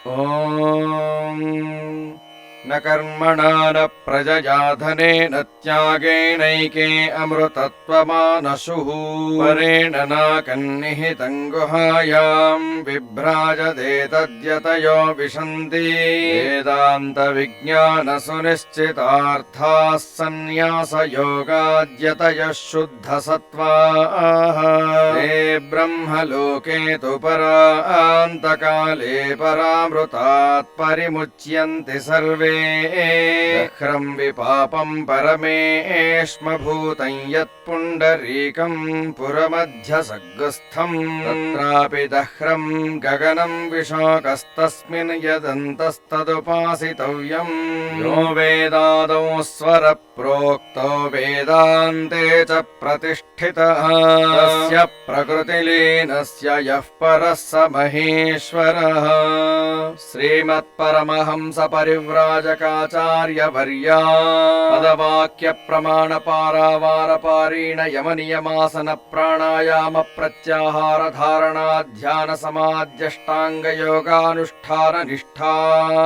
ॐ न कर्मणा न प्रजया धनेन त्यागेनैके अमृतत्वमानशुः परेण नाकन्निहितं गुहायां विभ्राजते तद्यतयो विशन्ति वेदान्तविज्ञानसुनिश्चितार्थाः सन्न्यासयोगाद्यतयः शुद्धसत्त्वाः ते ब्रह्मलोके तु परान्तकाले परामृतात् परिमुच्यन्ति सर्वे दह्रं विपापं परमेष्मभूतं यत्पुण्डरीकं पुरमध्यसग्गस्थं तत्रापि दह्रं गगनं विशाकस्तस्मिन् यदन्तस्तदुपासितव्यं यो वेदादौ स्वरप्रोक्तो वेदान्ते च प्रतिष्ठितः तस्य प्रकृतिलीनस्य यः परः स महेश्वरः। श्रीमत्परमहंसपरिव्राजकाचार्यवर्या पदवाक्यप्रमाणपारावारपारीण यमनियमासन प्राणायाम प्रत्याहार धारणा ध्यान समाध्यष्टाङ्गयोगानुष्ठान निष्ठा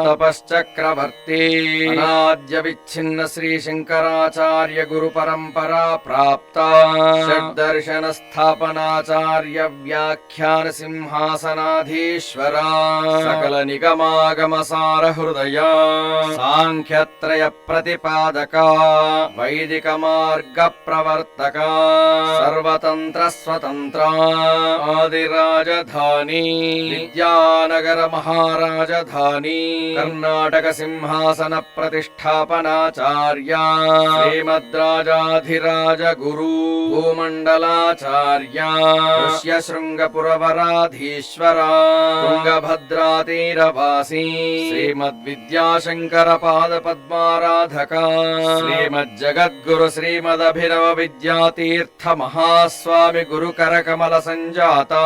तपश्चक्रवर्ती अनाद्य विच्छिन्न श्रीशङ्कराचार्य गुरुपरम्परा प्राप्ता षड्दर्शन स्थापनाचार्य व्याख्यान सिंहासनाधीश्वरा सकल निगमागमसार हृदया सांख्यत्रय प्रतिपादका वैदिक मार्ग प्रवर्तका सर्वतंत्र स्वतंत्रा आदिराजधानी विद्यानगर महाराजधानी कर्नाटक सिंहासन प्रतिष्ठापनाचार्या श्रीमद्राजाधिराज गुरु भूमंडलाचार्या ऋष्य शृंगपुरवराधीश्वरा तुंगभद्रातीरवासी श्रीमद्विद्याशंकर पाद पद्माराधका श्रीमज्जगद्गुरु श्रीमदभिनव विद्यातीर्थ महास्वामी गुरुकर कमल संजाता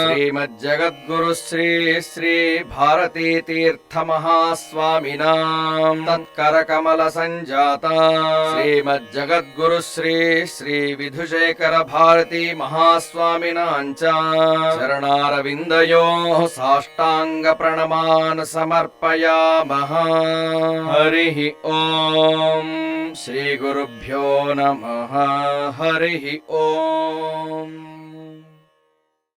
श्रीमज्जगद्गुरु श्री श्री भारती तीर्थ महास्वामिनां तत्कर कमल संजाता श्रीमज्जगद्गुरु श्री श्री विधुशेखर भारती महास्वामिनां च चरणारविन्दयोः साष्टांग प्रणमान् समर्पयामः। हरिः ॐ श्री गुरुभ्यो नमः। हरिः ॐ।